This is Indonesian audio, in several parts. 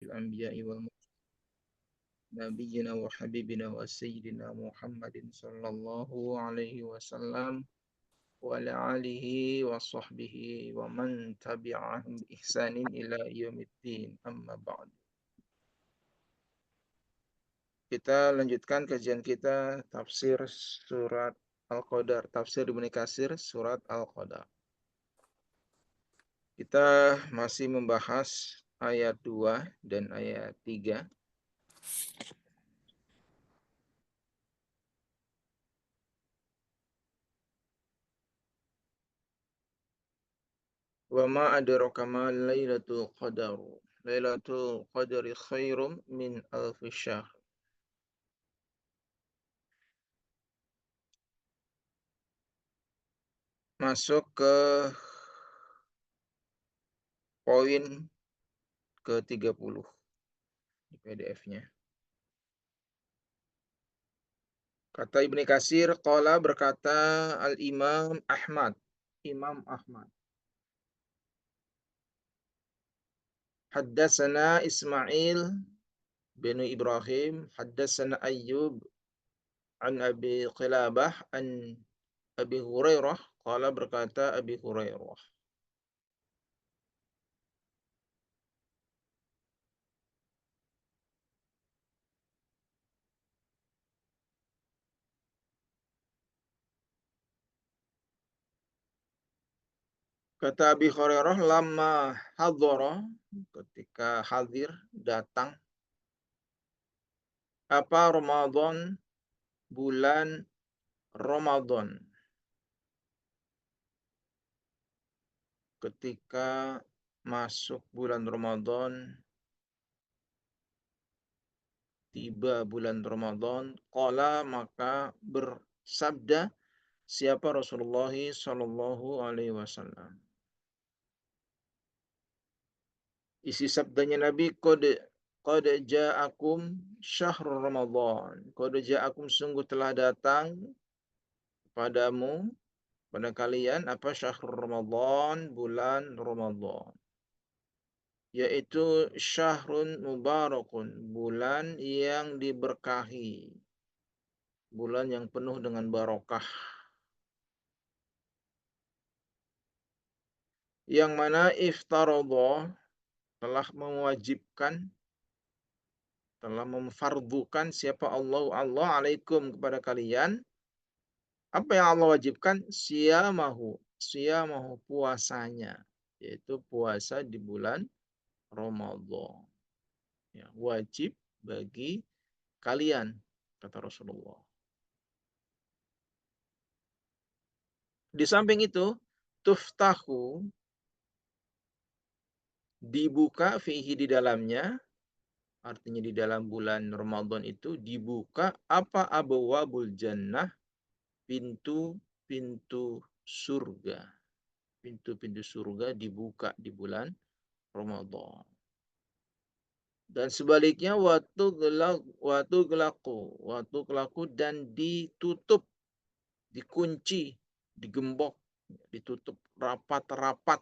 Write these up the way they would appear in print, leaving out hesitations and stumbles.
الأنبياء نبينا وحبيبنا وسيدنا محمد صلى الله عليه وسلم وعلى آله وصحبه ومن تبعهم بإحسان إلى يوم الدين أما بعد. Kita lanjutkan kajian kita tafsir surat Al-Qadar, tafsir Ibnu Katsir surat Al-Qadar. Kita masih membahas ayat 2 dan ayat 3. Wa ma adraka ma lailatul qadar. Lailatul qadri khairum min alfi syahr. Masuk ke poin ke-30 di PDF-nya. Kata Ibnu Katsir, qala berkata Al-Imam Ahmad. Imam Ahmad. Haddatsana Ismail bin Ibrahim, haddatsana Ayyub an Abi Qilabah an Abi Hurairah, qala berkata Abi Hurairah. Kata Abi Hurairah, lama hadhara, ketika hadir, datang, apa Ramadan, bulan Ramadan. Ketika masuk bulan Ramadan, tiba bulan Ramadan, qala maka bersabda siapa Rasulullah sallallahu alaihi wasallam. Isi sabdanya Nabi, qad ja'akum syahrul Ramadan. Qad ja'akum, sungguh telah datang padamu, pada kalian, apa syahrul Ramadan, bulan Ramadan. Yaitu syahrun mubarakun, bulan yang diberkahi, bulan yang penuh dengan barokah. Yang mana iftaradha, telah mewajibkan, telah memfardukan siapa Allah alaikum kepada kalian. Apa yang Allah wajibkan? Siyamahu puasanya, yaitu puasa di bulan Ramadan. Ya, wajib bagi kalian, kata Rasulullah. Di samping itu, tuftahu, dibuka fihi di dalamnya, artinya di dalam bulan Ramadan itu dibuka apa abwabul jannah, pintu-pintu surga. Pintu-pintu surga dibuka di bulan Ramadan. Dan sebaliknya waktu gelaku dan ditutup, dikunci, digembok, ditutup rapat-rapat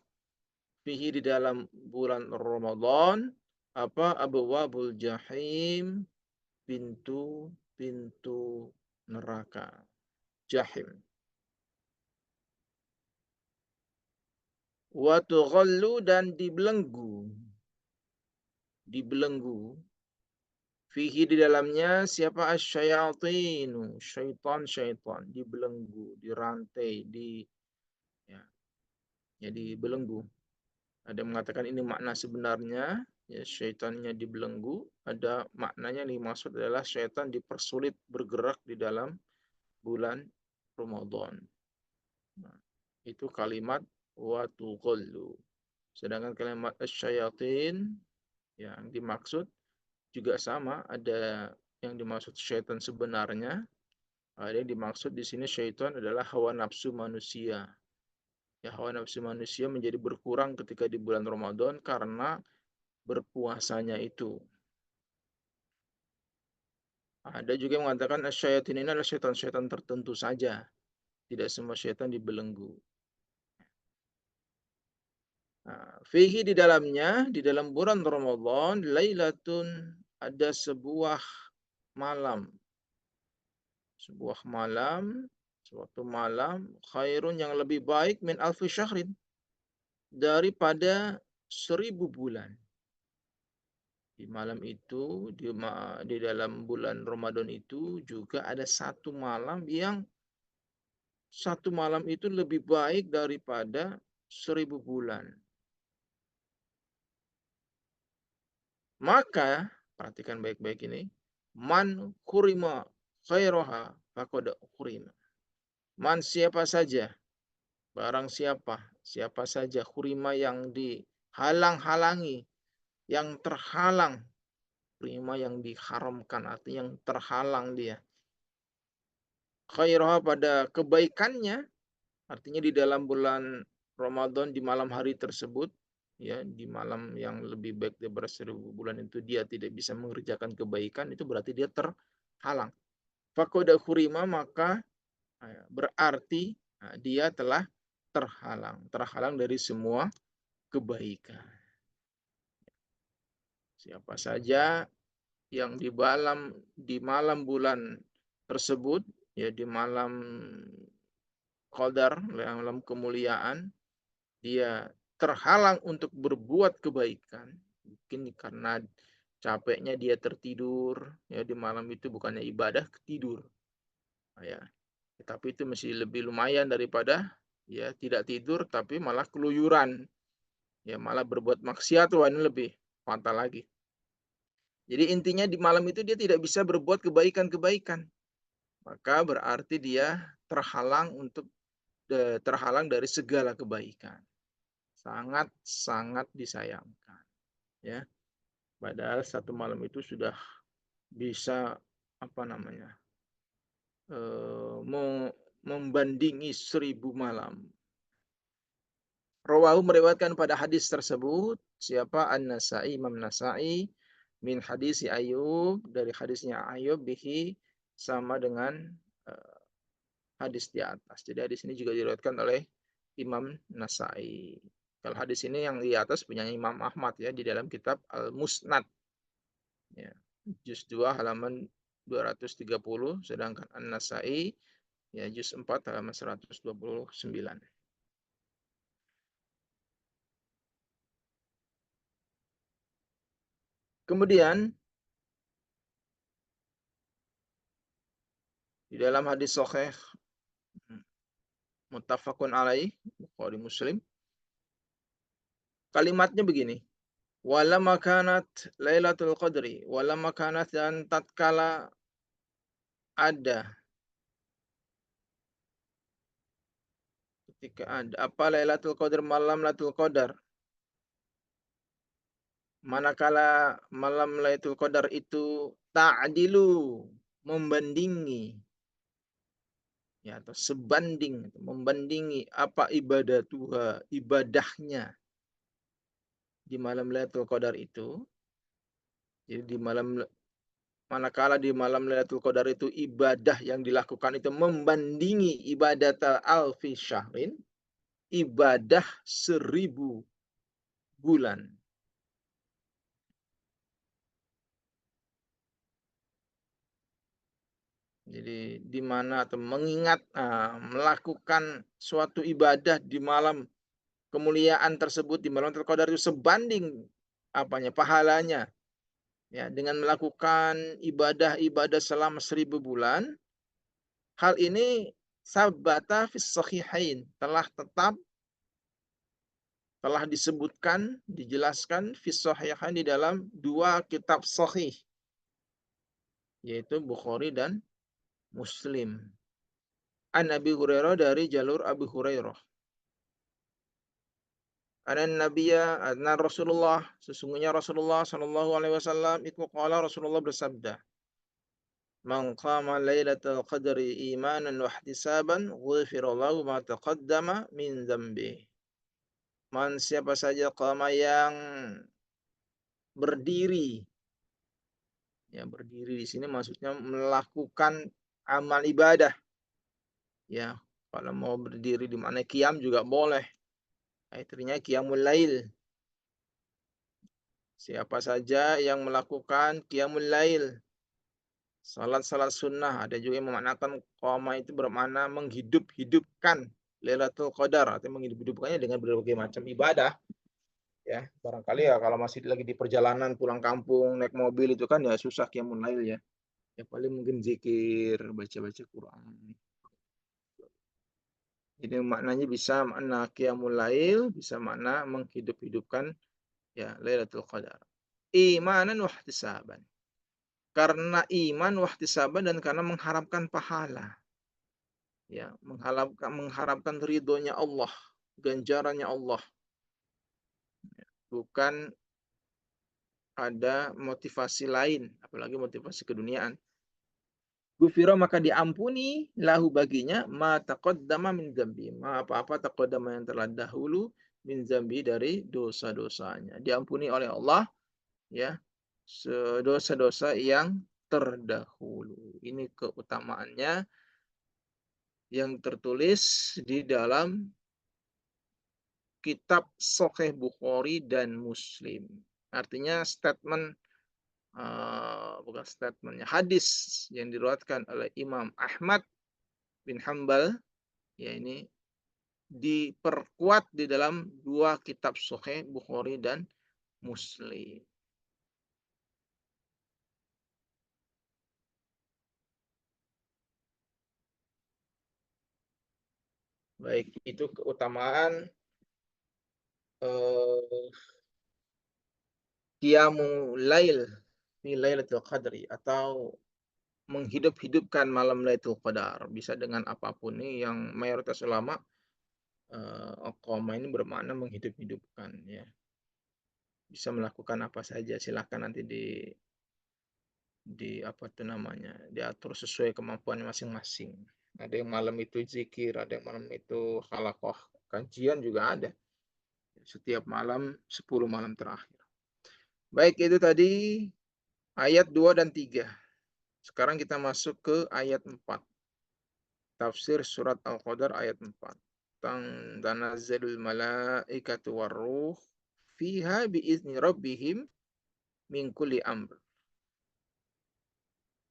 fihi di dalam bulan Ramadan apa abwabul jahim, pintu-pintu neraka jahim. Wa tughallu, dan dibelenggu fihi di dalamnya siapa asyayatinu, syaitan dibelenggu, dirantai, ya dibelenggu. Ada yang mengatakan ini makna sebenarnya, ya syaitannya dibelenggu. Ada maknanya yang dimaksud adalah syaitan dipersulit bergerak di dalam bulan Ramadan. Nah, itu kalimat wa tughallu. Sedangkan kalimat asyayatin yang dimaksud juga sama, ada yang dimaksud syaitan sebenarnya, ada yang dimaksud di sini syaitan adalah hawa nafsu manusia. Ya, hawa nafsu manusia menjadi berkurang ketika di bulan Ramadan karena berpuasanya itu. Ada juga yang mengatakan asyayatin ini adalah syaitan-syaitan tertentu saja. Tidak semua syaitan dibelenggu. Fihi di dalamnya, di dalam bulan Ramadan, lailatun, ada malam, sebuah malam, suatu malam khairun yang lebih baik min alfi syahrin, daripada 1000 bulan. Di malam itu, di dalam bulan Ramadan itu juga ada satu malam itu lebih baik daripada 1000 bulan. Maka, perhatikan baik-baik ini, man kurima khairaha faqad kurima. Man siapa saja, barang siapa saja kurima yang dihalang-halangi, yang terhalang, kurima yang diharamkan, artinya yang terhalang dia. Khairaha pada kebaikannya, artinya di dalam bulan Ramadan di malam hari tersebut, ya, di malam yang lebih baik daripada 1000 bulan itu dia tidak bisa mengerjakan kebaikan, itu berarti dia terhalang. Fakoda hurima, maka berarti dia telah terhalang dari semua kebaikan. Siapa saja yang di malam bulan tersebut, ya, di malam qadar, malam kemuliaan, dia terhalang untuk berbuat kebaikan, mungkin karena capeknya dia tertidur, ya, di malam itu bukannya ibadah, tidur, ya, tapi itu masih lebih lumayan daripada, ya, tidak tidur tapi malah keluyuran, ya, malah berbuat maksiat. Wah, ini lebih fatal lagi. Jadi intinya di malam itu dia tidak bisa berbuat kebaikan-kebaikan, maka berarti dia terhalang dari segala kebaikan. Sangat-sangat disayangkan, ya. Padahal satu malam itu sudah bisa apa namanya, membandingi 1000 malam. Rawahu, meriwayatkan pada hadis tersebut siapa? An-Nasa'i, Imam Nasa'i, min hadisi Ayub, dari hadisnya Ayub, bihi, sama dengan hadis di atas. Jadi hadis ini juga diriwayatkan oleh Imam Nasa'i. Kalau hadis ini yang di atas punya Imam Ahmad, ya, di dalam kitab Al-Musnad, ya, juz 2 halaman 230, sedangkan An-Nasa'i, ya, juz 4 halaman 129. Kemudian di dalam hadis sahih muttafaqun alaih Bukhari Muslim, kalimatnya begini: walamma kanat Lailatul Qadri, walamma kanat, dan tatkala ada, ketika ada apa, Lailatul Qadar, malam Lailatul Qadar, manakala malam Lailatul Qadar itu ta'dilu, membandingi, ya, atau sebanding, membandingi apa, ibadahnya di malam Lailatul Qadar itu. Jadi manakala di malam Lailatul Qadar itu ibadah yang dilakukan itu membandingi ibadat alfi syahrin, ibadah 1000 bulan. Jadi di mana, atau mengingat, melakukan suatu ibadah di malam kemuliaan tersebut, di malam Qadar itu sebanding apanya, pahalanya, ya, dengan melakukan ibadah-ibadah selama 1000 bulan. Hal ini sabata fis sahihain, telah disebutkan, dijelaskan fis sahihain, di dalam dua kitab sahih, yaitu Bukhari dan Muslim. An Abi Hurairah, dari jalur Abu Hurairah. Anna Rasulullah, sesungguhnya Rasulullah sallallahu alaihi wasallam, itu qala, Rasulullah bersabda, man qama lailatul qadri imanan wa ihtisaban ghufira lahu ma taqaddama min dzambi. Man siapa saja qama, yang berdiri, ya, berdiri di sini maksudnya melakukan amal ibadah, ya. Kalau mau berdiri di mana qiyam juga boleh, Artinya qiyamul lail. Siapa saja yang melakukan qiyamul lail, salat-salat sunnah, ada juga yang memaknakan qoma itu bermakna menghidup-hidupkan Lailatul Qadar, atau menghidup-hidupkannya dengan berbagai macam ibadah. Ya, barangkali ya kalau masih lagi di perjalanan pulang kampung naik mobil itu kan ya susah qiyamul lail ya. Ya paling mungkin zikir, baca-baca Quran. Jadi maknanya bisa makna qiyamul lail, bisa makna menghidup-hidupkan ya Lailatul Qadar. Imanan wahtisaban. Karena iman wahtisaban dan karena mengharapkan pahala. Ya, mengharapkan ridhonya Allah, ganjarannya Allah. Bukan ada motivasi lain, apalagi motivasi keduniaan. Gufiro maka diampuni lahu baginya ma taqaddama min zambi. Ma apa-apa taqaddama yang telah dahulu min zambi dari dosa-dosanya. Diampuni oleh Allah ya dosa-dosa yang terdahulu. Ini keutamaannya yang tertulis di dalam kitab Sahih Bukhari dan Muslim. Artinya statement bukan statementnya hadis yang diriwayatkan oleh Imam Ahmad bin Hambal ya ini diperkuat di dalam dua kitab Sahih Bukhari dan Muslim. Baik, itu keutamaan eh, Qiyamul Lail di Lailatul Qadri atau menghidup-hidupkan malam Lailatul Qadar. Bisa dengan apapun nih yang mayoritas ulama Qoma ini bermakna menghidup-hidupkan ya. Bisa melakukan apa saja, silahkan nanti di apa itu namanya diatur sesuai kemampuan masing-masing. Ada yang malam itu zikir, ada yang malam itu halakoh kajian juga ada. Setiap malam 10 malam terakhir. Baik, itu tadi ayat 2 dan 3. Sekarang kita masuk ke ayat 4. Tafsir surat Al-Qadar ayat 4. Tanazzalul malaikatu warruh fiha biizni rabbihim min kulli amr.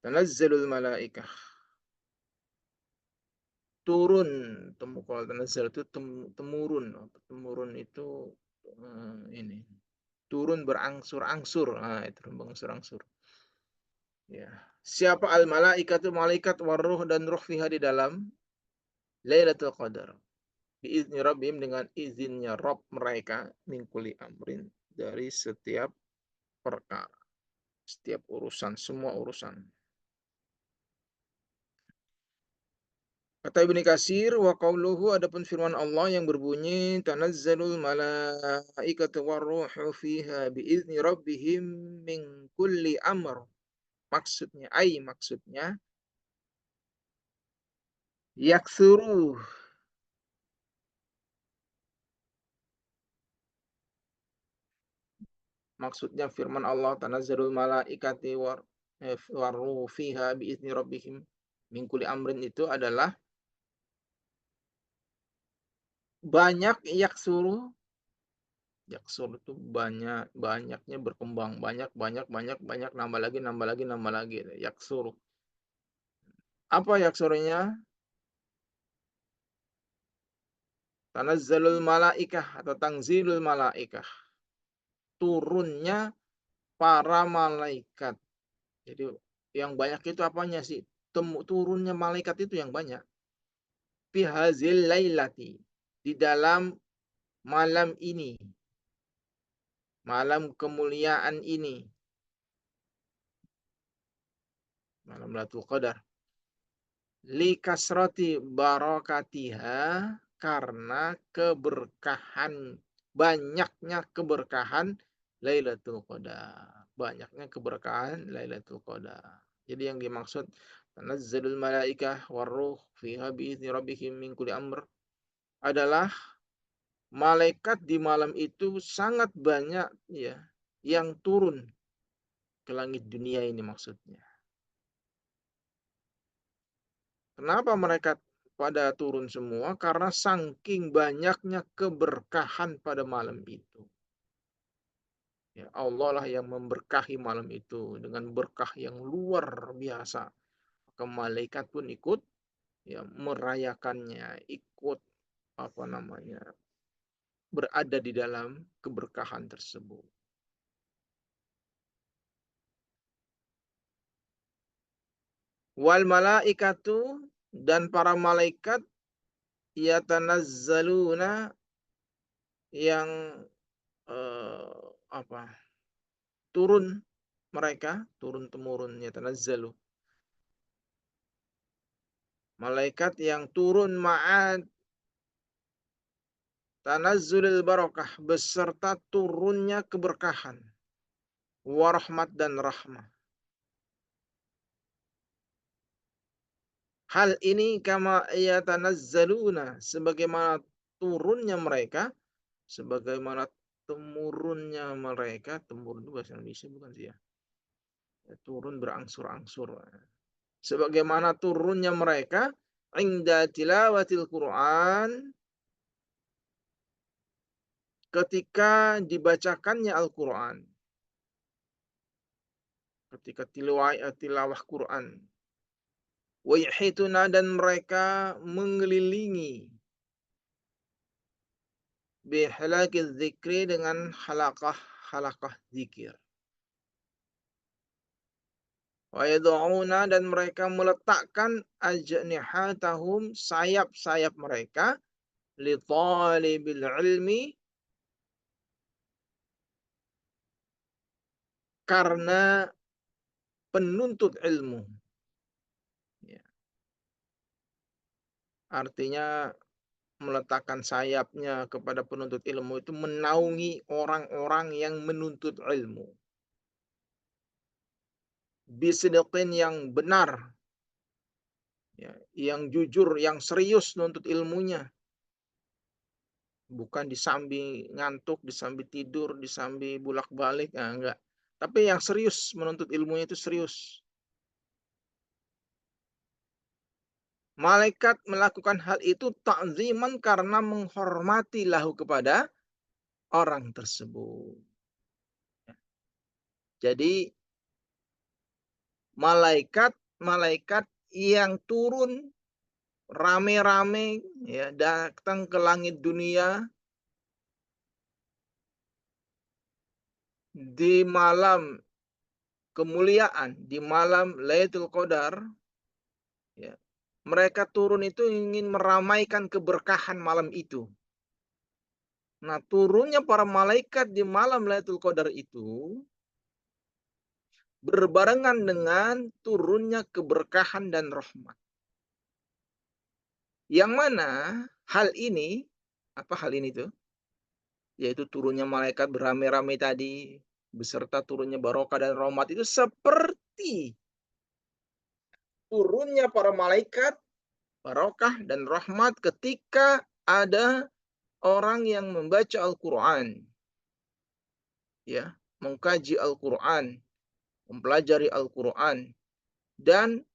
Tanazzalul malaikah. Turun. Kalau tanazzal itu temurun. Temurun itu ini. Turun berangsur-angsur. Nah, itu berangsur-angsur. Ya. Siapa al-malaikatu malaikat warruh dan ruh fiha di dalam Lailatul Qadar. Biizni Rabbim dengan izinnya Rabb mereka min kulli amrin dari setiap perkara, setiap urusan, semua urusan. Kata Ibnu Katsir wa qauluhu adapun firman Allah yang berbunyi tanazzalul malaikatu warruhu fiha biizni rabbihim min kulli amr. Maksudnya yaksuru. Maksudnya firman Allah tanazzalul malaikati warruhu fiha biizni rabbihim min kulli amrin itu adalah banyak yaksuru. Yaksur itu banyak, banyaknya berkembang, banyak, nambah lagi, nambah lagi, nambah lagi. Yaksur. Apa yaksurnya? Tanazzalul malaikah atau tangzilul malaikah. Turunnya para malaikat. Jadi yang banyak itu apanya sih? Turunnya malaikat itu yang banyak. Fi hazil lailati. Di dalam malam ini. Malam kemuliaan ini. Malam Lailatul Qadar. Li kasrati barakatiha karena keberkahan banyaknya keberkahan Lailatul Qadar. Banyaknya keberkahan Lailatul Qadar. Jadi yang dimaksud tanazzalul malaikah warruh fiha biizni rabbihim min kulli amr adalah malaikat di malam itu sangat banyak ya yang turun ke langit dunia ini maksudnya. Kenapa mereka pada turun semua karena saking banyaknya keberkahan pada malam itu. Ya, Allah lah yang memberkahi malam itu dengan berkah yang luar biasa. Maka malaikat pun ikut ya merayakannya, ikut apa namanya, berada di dalam keberkahan tersebut. Wal malaikatu, dan para malaikat, yatanazzaluna, yang apa? Turun, mereka turun temurun, yatanazzalu. Malaikat yang turun ma'ad tanazzulil barakah, beserta turunnya keberkahan, warahmat dan rahmah. Hal ini kama yatanazzaluna, sebagaimana turunnya mereka, sebagaimana temurunnya mereka. Temurun itu bahasa Indonesia bukan sih ya? Turun berangsur-angsur. Sebagaimana turunnya mereka inda tilawatil Quran, ketika dibacakannya Al-Quran, ketika tilawah Quran. Wa yahituna, dan mereka mengelilingi, bihalaqi dzikri, dengan halakah zikir. Wa yad'una, dan mereka meletakkan ajnihatahum, sayap-sayap mereka, li talibil ilmi, karena penuntut ilmu. Ya, artinya meletakkan sayapnya kepada penuntut ilmu itu menaungi orang-orang yang menuntut ilmu. Bisidqin, yang benar, ya, yang jujur, yang serius menuntut ilmunya. Bukan disambi ngantuk, disambi tidur, disambi bulak-balik, nah, enggak. Tapi yang serius menuntut ilmunya itu serius. Malaikat melakukan hal itu ta'ziman, karena menghormati lahu, kepada orang tersebut. Jadi malaikat yang turun rame-rame, ya, datang ke langit dunia di malam kemuliaan, di malam Lailatul Qadar, ya. Mereka turun itu ingin meramaikan keberkahan malam itu. Nah, turunnya para malaikat di malam Lailatul Qadar itu berbarengan dengan turunnya keberkahan dan rahmat. Yang mana hal ini, apa hal ini tuh? Yaitu turunnya malaikat beramai-ramai tadi, beserta turunnya barokah dan rahmat, itu seperti turunnya para malaikat, barokah dan rahmat, ketika ada orang yang membaca Al-Quran, ya, mengkaji Al-Quran, mempelajari Al-Quran, dan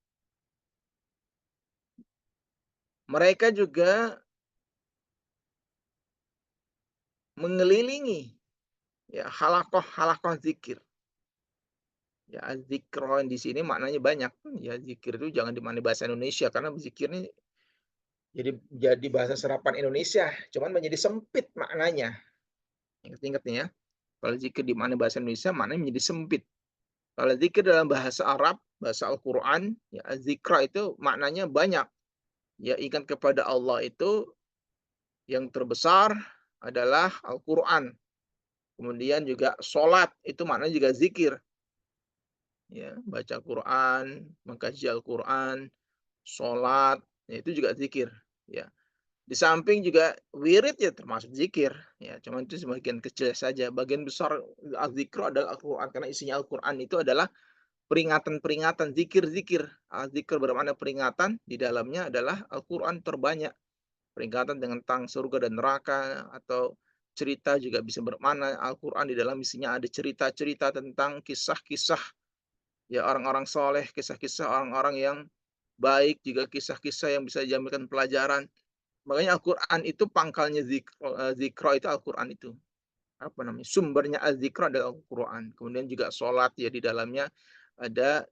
mereka juga mengelilingi, ya, halakoh zikir. Ya, zikron di sini maknanya banyak. Ya, zikir itu jangan dimaknai bahasa Indonesia, karena zikir ini jadi bahasa serapan Indonesia, cuman menjadi sempit maknanya. Ingat-ingat nih ya. Kalau zikir dimaknai bahasa Indonesia, maknanya menjadi sempit. Kalau zikir dalam bahasa Arab, bahasa Al-Qur'an, ya, zikra itu maknanya banyak. Ya, ingat kepada Allah itu yang terbesar adalah Al-Qur'an. Kemudian juga sholat, itu maknanya juga zikir. Ya, baca Quran, mengkaji Al-Quran, sholat, ya, itu juga zikir. Ya, di samping juga wirid, ya, termasuk zikir. Ya, cuman itu sebagian kecil saja. Bagian besar az-zikr adalah Al-Quran, karena isinya Al-Quran itu adalah peringatan-peringatan, zikir-zikir. Az-zikr bermakna peringatan, di dalamnya adalah Al-Quran terbanyak. Peringatan tentang surga dan neraka, atau cerita juga bisa bermakna. Al-Quran di dalam isinya ada cerita-cerita tentang kisah-kisah, ya, orang-orang soleh, kisah-kisah orang-orang yang baik, juga kisah-kisah yang bisa dijadikan pelajaran. Makanya Al-Qur'an itu pangkalnya zikra itu Al-Qur'an itu. Apa namanya, sumbernya az-zikra adalah Al-Qur'an. Kemudian juga sholat ya di dalamnya ada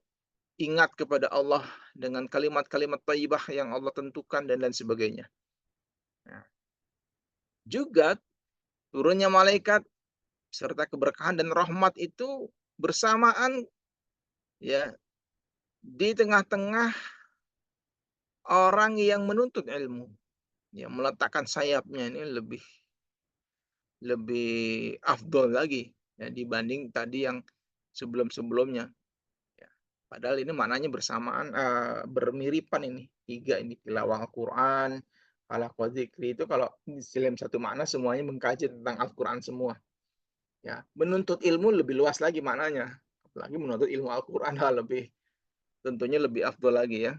ingat kepada Allah dengan kalimat-kalimat thayyibah yang Allah tentukan dan lain sebagainya. Nah, juga turunnya malaikat serta keberkahan dan rahmat itu bersamaan ya di tengah-tengah orang yang menuntut ilmu. Ya, meletakkan sayapnya ini lebih lebih afdol lagi ya dibanding tadi yang sebelum-sebelumnya. Ya, padahal ini maknanya bersamaan, bermiripan ini, 3 ini, tilawah Al-Qur'an, halaqah dzikri itu kalau dalam satu makna semuanya mengkaji tentang Al-Qur'an semua, ya. Menuntut ilmu lebih luas lagi maknanya, apalagi menuntut ilmu Al-Qur'an, lebih tentunya lebih afdol lagi ya.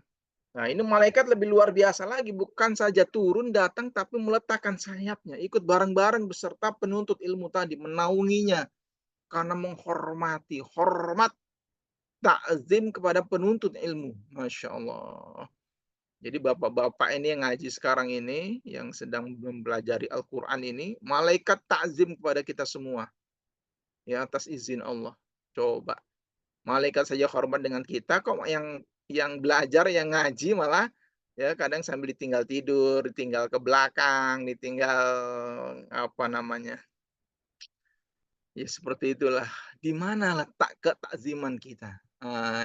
Nah, ini malaikat lebih luar biasa lagi, bukan saja turun datang, tapi meletakkan sayapnya, ikut bareng-bareng beserta penuntut ilmu tadi, menaunginya, karena menghormati, hormat takzim kepada penuntut ilmu, Masya Allah. Jadi bapak-bapak ini yang ngaji sekarang ini, yang sedang mempelajari Al-Quran ini, malaikat takzim kepada kita semua, ya atas izin Allah. Coba, malaikat saja hormat dengan kita, kok yang belajar, yang ngaji malah ya kadang sambil ditinggal tidur, ditinggal ke belakang, ditinggal apa namanya, ya seperti itulah. Di mana letak ketakziman kita?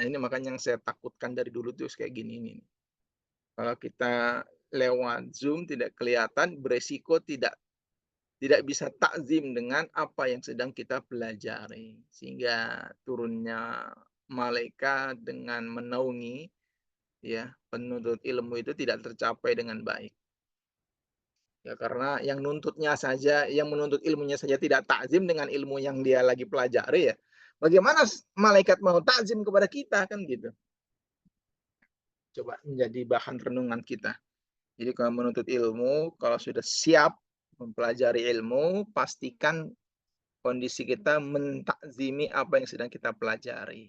Ini makanya yang saya takutkan dari dulu tuh kayak gini nih. Kalau kita lewat Zoom tidak kelihatan, beresiko tidak bisa takzim dengan apa yang sedang kita pelajari. Sehingga turunnya malaikat dengan menaungi ya penuntut ilmu itu tidak tercapai dengan baik. Ya karena yang nuntutnya saja, yang menuntut ilmunya saja tidak takzim dengan ilmu yang dia lagi pelajari ya. Bagaimana malaikat mau takzim kepada kita kan gitu. Coba menjadi bahan renungan kita. Jadi kalau menuntut ilmu, kalau sudah siap mempelajari ilmu, pastikan kondisi kita mentakzimi apa yang sedang kita pelajari.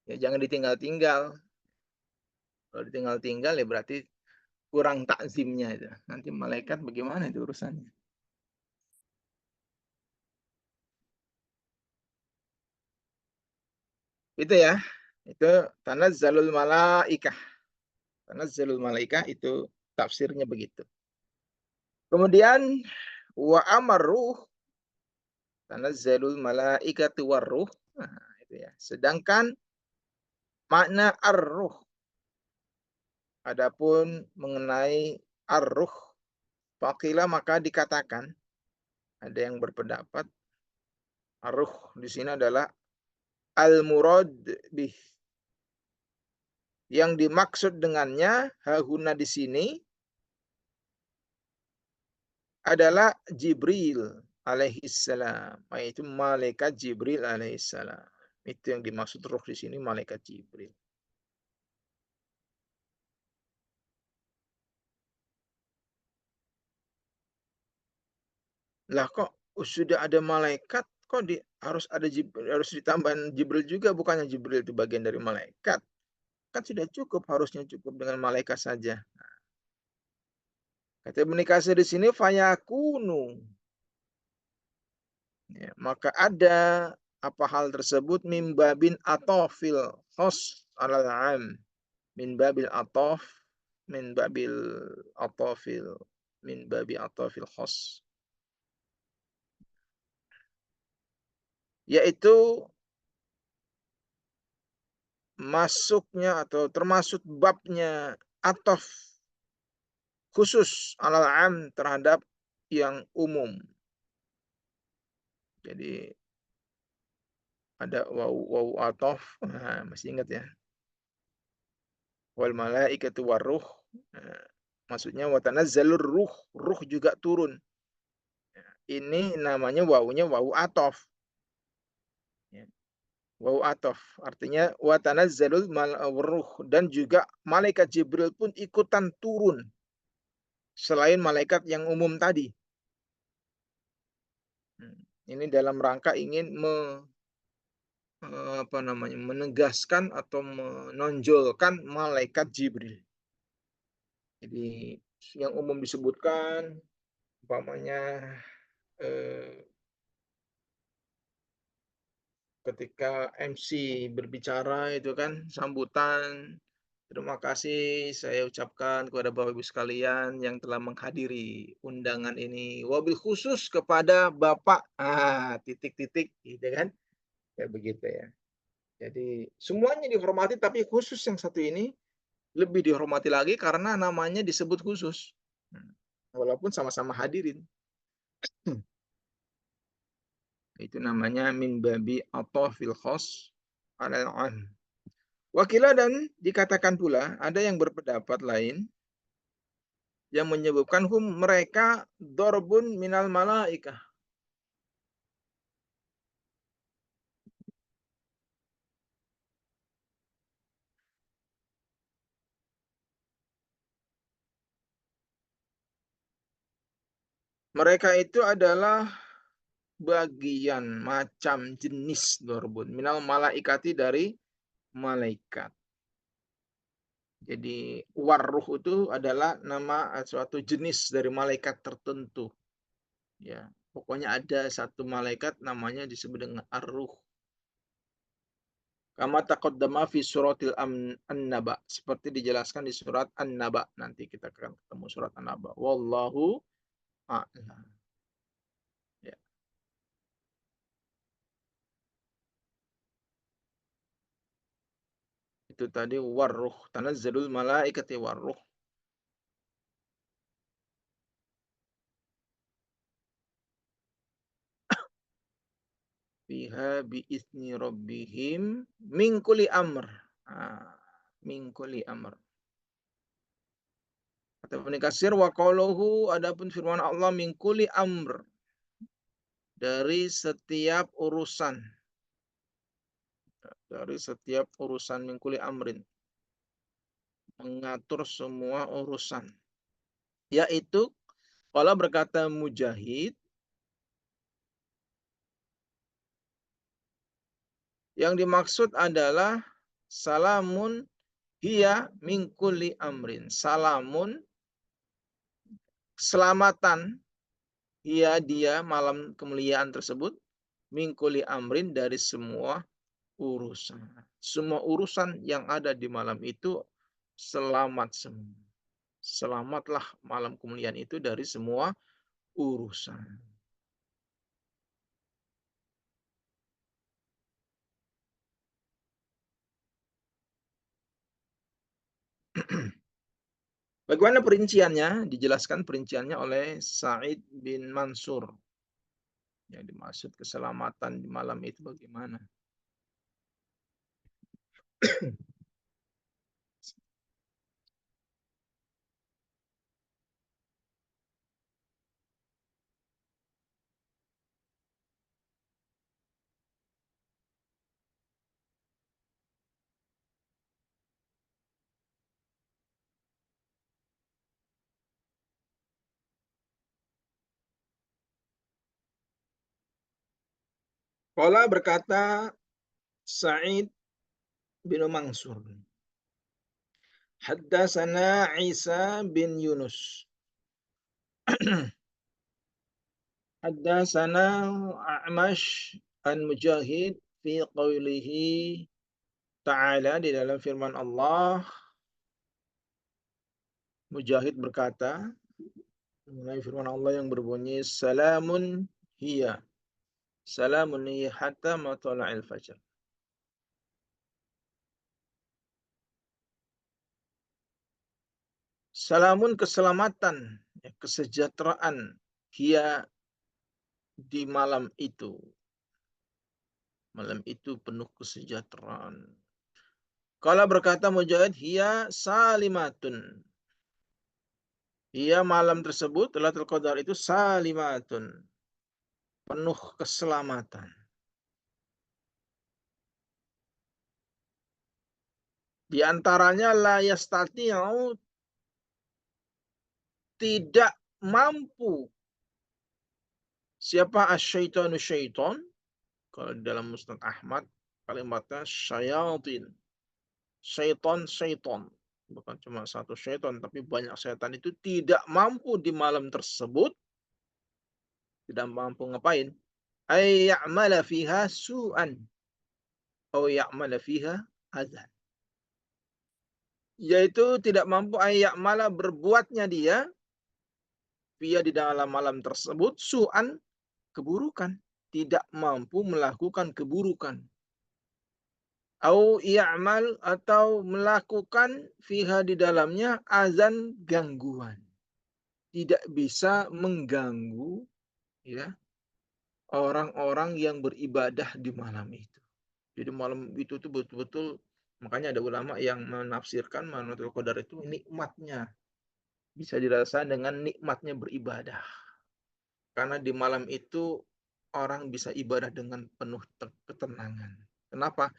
Ya jangan ditinggal-tinggal. Kalau ditinggal-tinggal ya berarti kurang takzimnya itu. Nanti malaikat bagaimana itu urusannya. Itu ya. Itu tanazzalul malaikah. Tanazzalul malaikah itu tafsirnya begitu. Kemudian wa amaruh tanazzalul malaikatu warruh. Nah, itu ya. Sedangkan makna ar-ruh adapun mengenai ar-ruh faqila maka dikatakan ada yang berpendapat ar-ruh di sini adalah al-murad bih yang dimaksud dengannya hahuna di sini adalah Jibril alaihissalam, yaitu malaikat Jibril alaihissalam. Itu yang dimaksud ruh di sini malaikat Jibril. Lah kok sudah ada malaikat, kok harus ada Jibril, harus ditambahin Jibril juga, bukannya Jibril itu bagian dari malaikat? Kan sudah cukup, harusnya cukup dengan malaikat saja. Kata Ibnu Katsir di sini fayakunu. Ya, maka ada apa hal tersebut mimbabin atofil khos alal am. Min babil atof, min babil atofil, min babi atofil khos. Yaitu masuknya atau termasuk babnya atof khusus alal am terhadap yang umum. Jadi ada wau atof, nah, masih ingat ya. Wal malaikatu warruh. Nah, maksudnya wa tanazzalur ruh, ruh juga turun. Ini namanya wawunya wawu atof. Ya. Wawu atof artinya wa tanazzalul ruh dan juga malaikat Jibril pun ikutan turun selain malaikat yang umum tadi. Ini dalam rangka ingin apa namanya, menegaskan atau menonjolkan malaikat Jibril. Jadi yang umum disebutkan umpamanya eh, ketika MC berbicara itu kan sambutan. Terima kasih saya ucapkan kepada Bapak Ibu sekalian yang telah menghadiri undangan ini. Wabil khusus kepada Bapak titik-titik gitu kan. Kayak begitu ya. Jadi semuanya dihormati tapi khusus yang satu ini lebih dihormati lagi karena namanya disebut khusus. Walaupun sama-sama hadirin. Itu namanya min babi atau fil khos alal an. Wakilah dan dikatakan pula ada yang berpendapat lain yang menyebutkan mereka dorbun minal malaikah. Mereka itu adalah bagian macam jenis dorbun minal malaikati dari malaikat. Jadi warruh itu adalah nama suatu jenis dari malaikat tertentu. Ya, pokoknya ada satu malaikat namanya disebut dengan ar-ruh. Kama taqaddama fi suratil An-Naba. Seperti dijelaskan di surat An-Naba. Nanti kita akan ketemu surat An-Naba. Wallahu a'lam. Ya. Itu tadi warruh. Tanazzalul malaikati warruh. Fiha bi'izni rabbihim min kulli amr. Min kulli amr. Kata Ibnu Katsir wa qauluhu adapun firman Allah min kulli amr dari setiap urusan. Dari setiap urusan min kulli amrin. Mengatur semua urusan. Yaitu kalau berkata Mujahid, yang dimaksud adalah salamun hiya min kulli amrin. Salamun keselamatan dia malam kemuliaan tersebut min kulli amrin dari semua urusan. Semua urusan yang ada di malam itu selamat semua. Selamatlah malam kemuliaan itu dari semua urusan. Bagaimana perinciannya? Dijelaskan perinciannya oleh Sa'id bin Mansur. Yang dimaksud keselamatan di malam itu bagaimana? Qala berkata Sa'id bin Mansur. Haddatsana Isa bin Yunus. Haddatsana A'mash an Mujahid fi qawlihi ta'ala di dalam firman Allah. Mujahid berkata mengenai firman Allah yang berbunyi salamun hiya. Salamun hiya hatta matla'il fajr. Salamun keselamatan, kesejahteraan hiya di malam itu. Malam itu penuh kesejahteraan. Kalau berkata Mujahid, hiya salimatun. Hiya malam tersebut, Lailatul Qadar itu salimatun. Penuh keselamatan. Di antaranya la yastati'u tidak mampu. Siapa asyaitonu syaiton? Kalau dalam Musnad Ahmad Kalimatnya syayatin. Syaiton. Bukan cuma satu syaiton, tapi banyak syaitan itu tidak mampu di malam tersebut, tidak mampu ngapain? Ay ya'mala fiha su'an. Atau ya'mala fiha azan. Yaitu tidak mampu ay ya'mala berbuatnya dia, via di dalam malam tersebut, su'an keburukan. Tidak mampu melakukan keburukan. Au i'mal atau melakukan fiha di dalamnya azan gangguan. Tidak bisa mengganggu ya orang-orang yang beribadah di malam itu. Jadi malam itu tuh betul-betul, makanya ada ulama yang menafsirkan Lailatul Qadar itu nikmatnya, bisa dirasakan dengan nikmatnya beribadah. Karena di malam itu orang bisa ibadah dengan penuh ketenangan. Kenapa?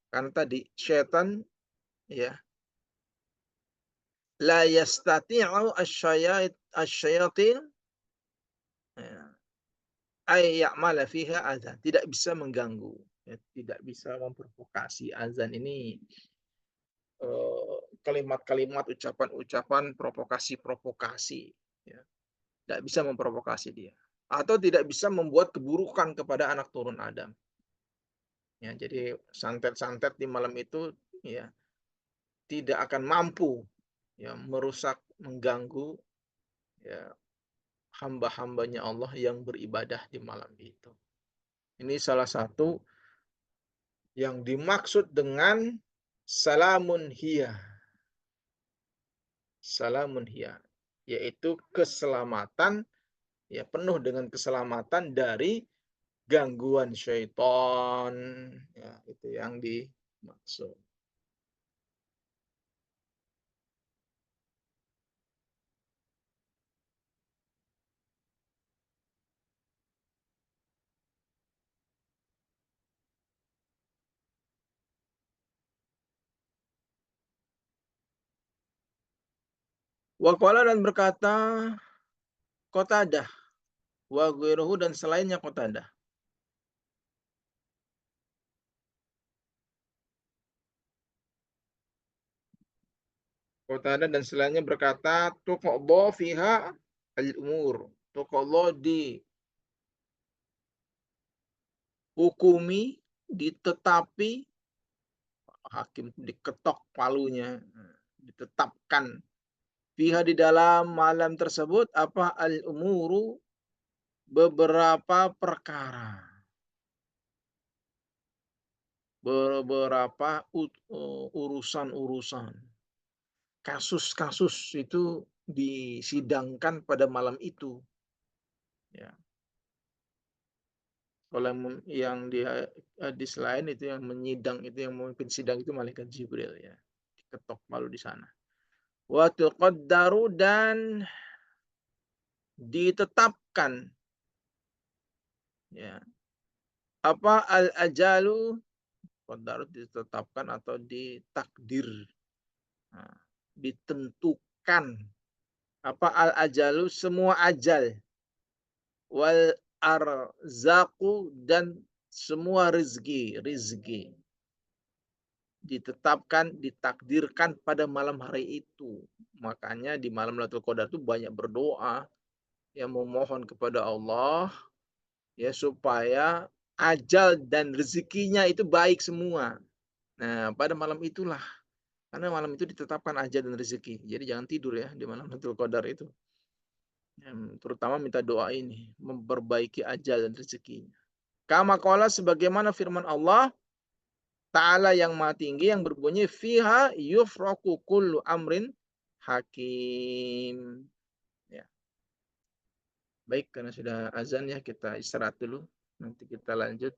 Karena tadi setan ya la yastati'u asyayatin ya, ay ya'mala fiha azan, tidak bisa mengganggu, ya, tidak bisa memprovokasi. Azan ini kalimat-kalimat, ucapan-ucapan provokasi-provokasi, ya. Tidak bisa memprovokasi dia. Atau tidak bisa membuat keburukan kepada anak turun Adam. Ya, jadi santet-santet di malam itu ya tidak akan mampu ya merusak, mengganggu ya hamba-hambanya Allah yang beribadah di malam itu. Ini salah satu yang dimaksud dengan salamun hiya. Salamun hiya, yaitu keselamatan, ya penuh dengan keselamatan dari gangguan syaitan, ya itu yang dimaksud. Waqala dan berkata Qatadah wa ghairuhu dan selainnya Qatadah. Qatadah dan selainnya berkata tuqadha fiha al-umur. Tuqadha dihukumi, ditetapi, hakim diketok palunya, ditetapkan fiha di dalam malam tersebut apa al-umuru, beberapa perkara, beberapa urusan-urusan, kasus-kasus itu disidangkan pada malam itu ya. Kalau yang di hadis lain itu yang menyidang, itu yang memimpin sidang itu malaikat Jibril ya, diketok palu di sana. Wa tuqaddaru dan ditetapkan ya apa al ajalu, qaddaru ditetapkan atau ditakdir, nah, ditentukan apa al ajalu semua ajal, wal arzaku dan semua rizki ditetapkan, ditakdirkan pada malam hari itu. Makanya di malam Lailatul Qadar itu banyak berdoa yang memohon kepada Allah ya supaya ajal dan rezekinya itu baik semua. Nah, pada malam itulah, karena malam itu ditetapkan ajal dan rezeki. Jadi jangan tidur ya di malam Lailatul Qadar itu. Terutama minta doa ini, memperbaiki ajal dan rezekinya. Kama qala sebagaimana firman Allah Ta'ala yang maha tinggi yang berbunyi fiha yufraku kullu amrin hakim. Ya. Baik, karena sudah azan ya kita istirahat dulu. Nanti kita lanjut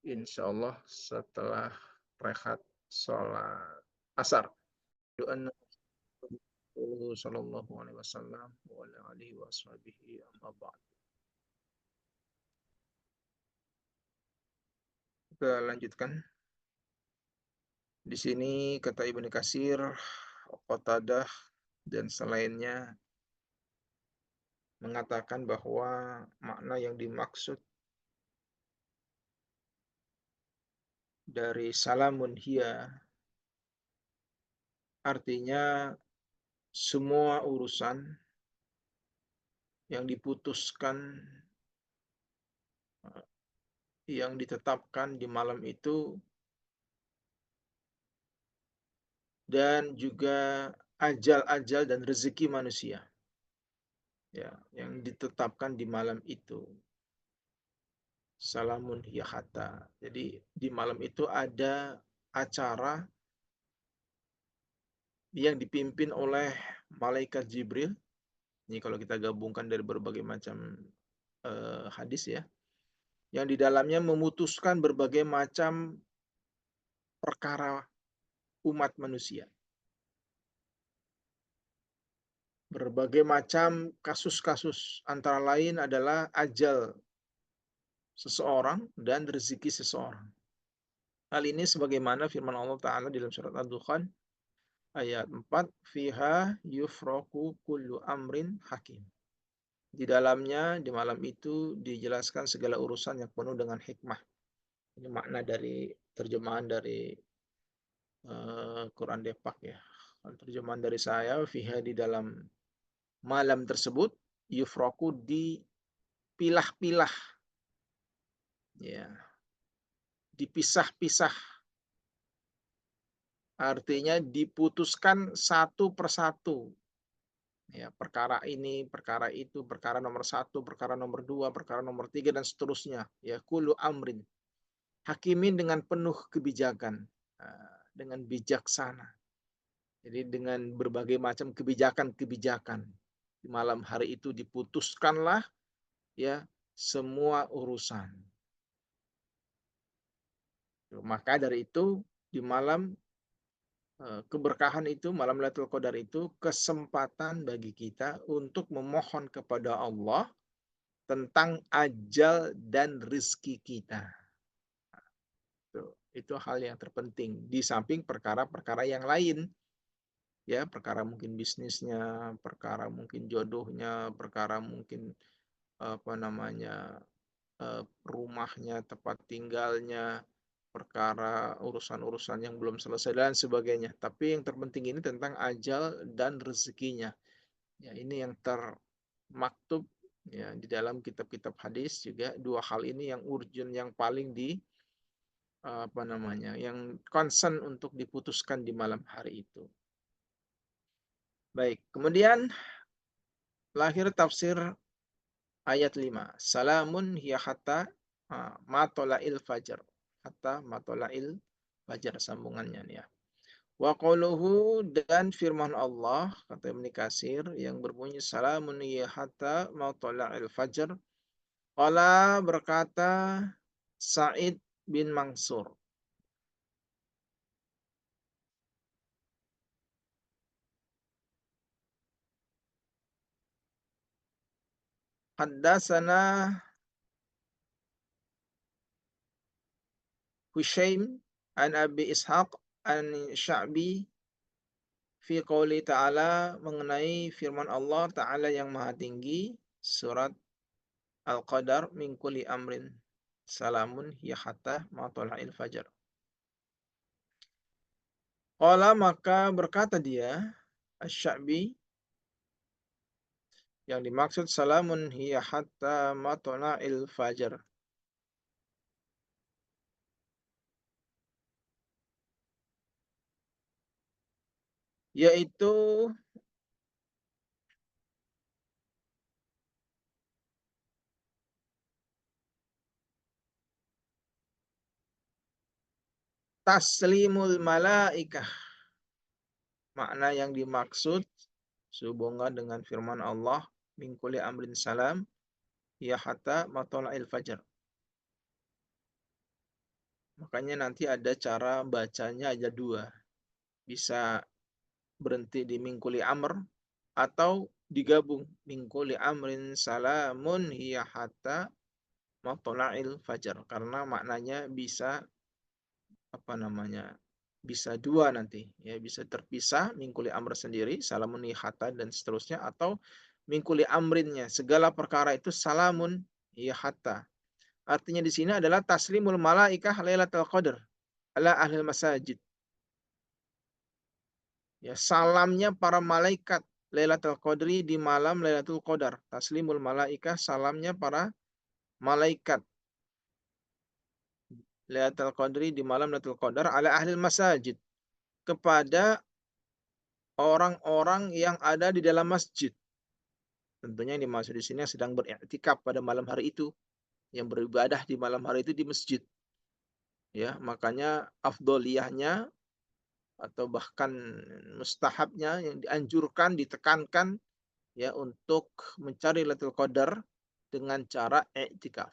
insya Allah setelah rehat sholat asar. Doa sallallahu alaihi wasallam wa ala alihi washabihi amma ba'd. Kita lanjutkan. Di sini kata Ibnu Katsir, Qatadah dan selainnya mengatakan bahwa makna yang dimaksud dari salamun hiya, artinya semua urusan yang diputuskan, yang ditetapkan di malam itu, dan juga ajal-ajal dan rezeki manusia, ya, yang ditetapkan di malam itu. Salamun hiya hatta. Jadi di malam itu ada acara yang dipimpin oleh malaikat Jibril. Ini kalau kita gabungkan dari berbagai macam hadis ya, yang di dalamnya memutuskan berbagai macam perkara umat manusia. Berbagai macam kasus-kasus, antara lain adalah ajal seseorang dan rezeki seseorang. Hal ini sebagaimana firman Allah Ta'ala dalam surat Ad-Dukhan ayat 4, fiha yufraku kullu amrin hakim. Di dalamnya, di malam itu dijelaskan segala urusan yang penuh dengan hikmah. Ini makna dari terjemahan dari Quran Depak ya. Terjemahan dari saya, fiha, di dalam malam tersebut, yufraku, dipilah-pilah, ya, dipisah-pisah, artinya diputuskan satu persatu, ya, perkara ini, perkara itu, perkara nomor satu, perkara nomor dua, perkara nomor tiga, dan seterusnya, ya, kullu amrin hakimin, dengan penuh kebijakan, dengan bijaksana. Jadi dengan berbagai macam kebijakan-kebijakan di malam hari itu diputuskanlah, ya, semua urusan. Maka dari itu di malam keberkahan itu, malam Lailatul Qadar itu kesempatan bagi kita untuk memohon kepada Allah tentang ajal dan rizki kita. Itu hal yang terpenting di samping perkara-perkara yang lain, ya, perkara mungkin bisnisnya, perkara mungkin jodohnya, perkara mungkin apa namanya, rumahnya, tempat tinggalnya, perkara urusan-urusan yang belum selesai dan sebagainya. Tapi yang terpenting ini tentang ajal dan rezekinya. Ya, ini yang termaktub ya di dalam kitab-kitab hadis juga, dua hal ini yang urgent, yang paling apa namanya, yang concern untuk diputuskan di malam hari itu. Baik, kemudian lahir tafsir ayat 5. Salamun hiya hatta matola'il fajar. Hatta matola'il fajar, sambungannya nih ya. Wa qauluhu, dan firman Allah, kata Ibnu Katsir, yang berbunyi salamun hiya hatta matola'il fajar. Qala, berkata Sa'id bin Mansur, haddatsana Hushaim an Abi Ishaq an Sya'bi fi qouli ta'ala, mengenai firman Allah Ta'ala yang maha tinggi, surat Al-Qadar, min kulli amrin salamun hiya hatta matla'il fajar. Qala, maka berkata dia, Asy-Sya'bi, yang dimaksud salamun hiya hatta matla'il fajar, yaitu taslimul malaikah. Makna yang dimaksud sehubungan dengan firman Allah, min kulli amrin salam ya hatta matla'il fajar. Makanya nanti ada cara bacanya, ada dua. Bisa berhenti di min kulli amr, atau digabung min kulli amrin salamun hiya hatta matla'il fajar, karena maknanya bisa apa namanya, bisa dua nanti, ya, bisa terpisah mingkuli amr sendiri, salamun hatta dan seterusnya, atau mingkuli amrinnya, segala perkara itu salamun ya hatta. Artinya di sini adalah taslimul malaikah lailatul qadar, ala ahlil masajid. Ya, salamnya para malaikat Lailatul Qadri di malam Lailatul Qadar. Taslimul malaikah, salamnya para malaikat Lailatul Qadri di malam Lailatul Qadar ala ahlil masajid, kepada orang-orang yang ada di dalam masjid. Tentunya yang dimaksud di sini yang sedang beriktikaf pada malam hari itu, yang beribadah di malam hari itu di masjid. Ya, makanya afdoliyahnya atau bahkan mustahabnya yang dianjurkan, ditekankan ya untuk mencari Lailatul Qadar dengan cara iktikaf.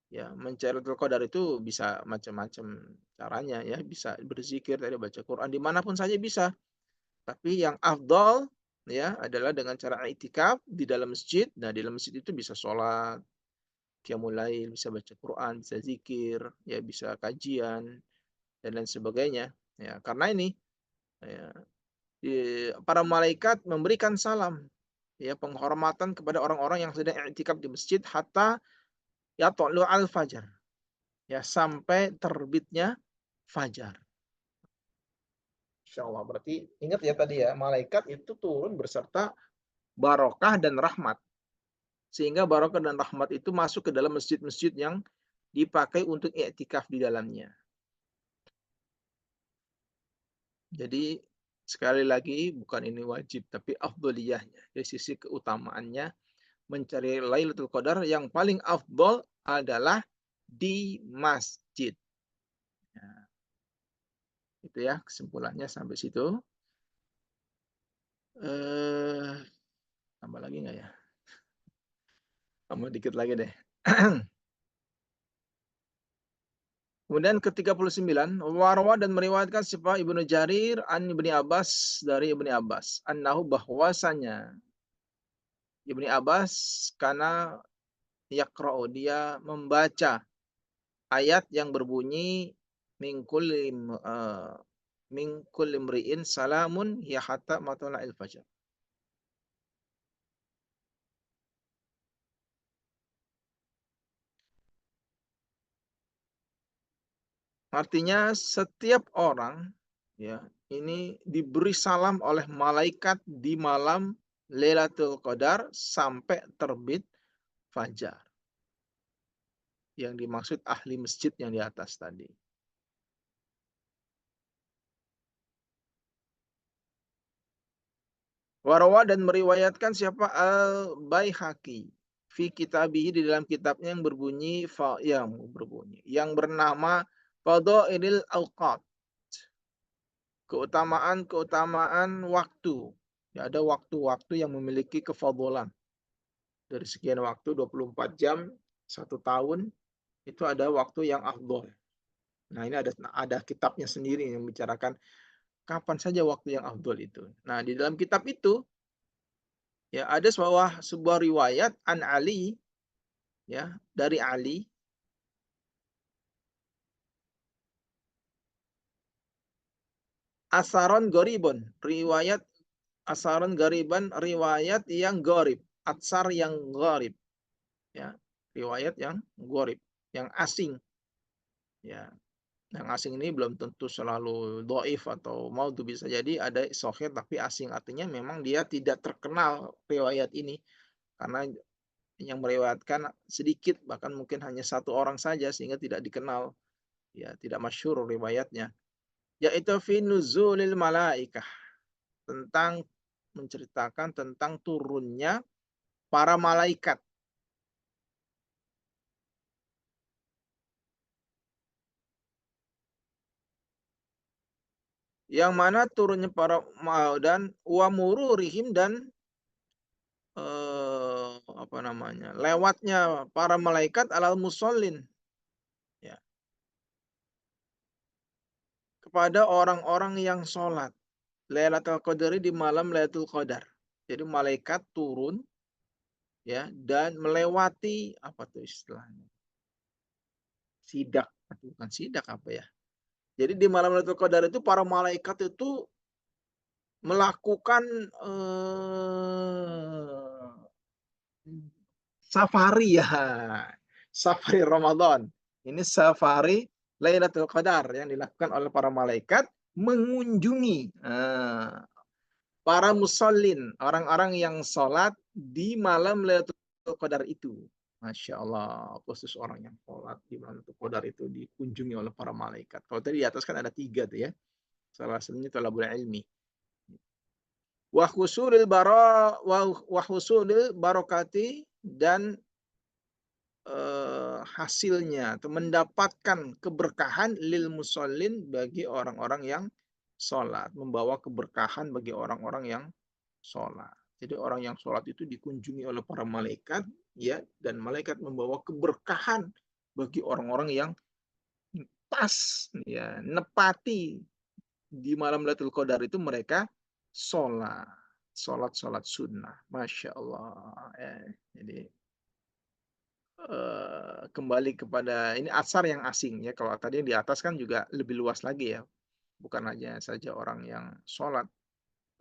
Ya, mencari Lailatul Qadar itu bisa macam-macam caranya ya, bisa berzikir, tadi baca Quran dimanapun saja bisa. Tapi yang afdol ya adalah dengan cara iktikaf di dalam masjid. Nah, di dalam masjid itu bisa sholat, qiyamul lail, bisa baca Quran, bisa zikir, ya bisa kajian dan lain sebagainya. Ya, karena ini ya, para malaikat memberikan salam ya penghormatan kepada orang-orang yang sedang i'tikaf di masjid hatta ya al fajar, ya sampai terbitnya fajar. Insyaallah, berarti ingat ya tadi ya, malaikat itu turun berserta barokah dan rahmat. Sehingga barokah dan rahmat itu masuk ke dalam masjid-masjid yang dipakai untuk i'tikaf di dalamnya. Jadi sekali lagi bukan ini wajib tapi afdholiyahnya, dari sisi keutamaannya mencari Lailatul Qadar yang paling afdol adalah di masjid. Nah, itu ya kesimpulannya sampai situ. Eh, tambah lagi nggak ya? Tambah dikit lagi deh. Kemudian ke-39, warwa dan meriwayatkan siapa Ibnu Jarir an Ibni Abbas, dari Ibni Abbas, annahu bahwasanya Ibni Abbas karena yaqra'u, dia membaca ayat yang berbunyi min kulli min kulli imri'in salamun ya hatta matla'il fajr. Artinya setiap orang ya ini diberi salam oleh malaikat di malam Lailatul Qadar sampai terbit fajar. Yang dimaksud ahli masjid yang di atas tadi. Warawa dan meriwayatkan siapa Al-Baihaqi fi kitabihi, di dalam kitabnya yang berbunyi yang bernama Fadailil Awqat, keutamaan-keutamaan waktu. Ya, ada waktu-waktu yang memiliki kefadolan. Dari sekian waktu 24 jam, 1 tahun, itu ada waktu yang afdol. Nah, ini ada kitabnya sendiri yang membicarakan kapan saja waktu yang afdol itu. Nah, di dalam kitab itu ya ada sebuah riwayat an Ali, ya, dari Ali, asaron goribon, riwayat asaron gariban, riwayat yang gorib, atsar yang gorib, ya, riwayat yang gorib, yang asing, ya. Yang asing ini belum tentu selalu doif atau maudhu, bisa jadi ada sahih tapi asing, artinya memang dia tidak terkenal riwayat ini karena yang meriwayatkan sedikit, bahkan mungkin hanya satu orang saja sehingga tidak dikenal, ya tidak masyhur riwayatnya, yaitu fi nuzulil malaikah, tentang menceritakan tentang turunnya para malaikat. Yang mana turunnya para dan wa mururihim, dan apa namanya, lewatnya para malaikat alal musallin, ya, kepada orang-orang yang sholat Lailatul Qadar di malam Lailatul Qadar. Jadi malaikat turun ya dan melewati apa tuh istilahnya? Sidak, bukan sidak, apa ya? Jadi di malam Lailatul Qadar itu para malaikat itu melakukan safari ya. Safari Ramadan. Ini safari Lailatul Qadar yang dilakukan oleh para malaikat mengunjungi para musallin, orang-orang yang sholat di malam Lailatul Qadar itu. Masya Allah, khusus orang yang sholat di malam Lailatul Qadar itu dikunjungi oleh para malaikat. Kalau tadi di atas kan ada 3 tuh ya. Salah satunya thalabul ilmi. Wa husulil barokati dan hasilnya atau mendapatkan keberkahan lil musallin bagi orang-orang yang sholat, membawa keberkahan bagi orang-orang yang sholat. Jadi orang yang sholat itu dikunjungi oleh para malaikat, ya, dan malaikat membawa keberkahan bagi orang-orang yang pas, ya, nepati di malam Lailatul Qadar itu mereka sholat, sholat sunnah, masya Allah. Ya. Jadi kembali kepada ini asar yang asing ya. Kalau tadi di atas kan juga lebih luas lagi ya. Bukan hanya saja orang yang sholat,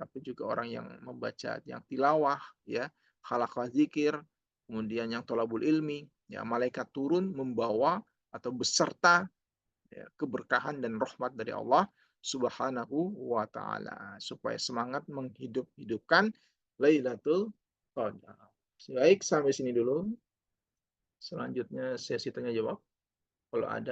tapi juga orang yang membaca, yang tilawah, ya, halaqah zikir, kemudian yang tolabul ilmi, ya, malaikat turun membawa atau beserta ya, keberkahan dan rahmat dari Allah Subhanahu wa taala supaya semangat menghidupkan Lailatul Qadar. Baik, sampai sini dulu. Selanjutnya sesi tanya jawab. Kalau ada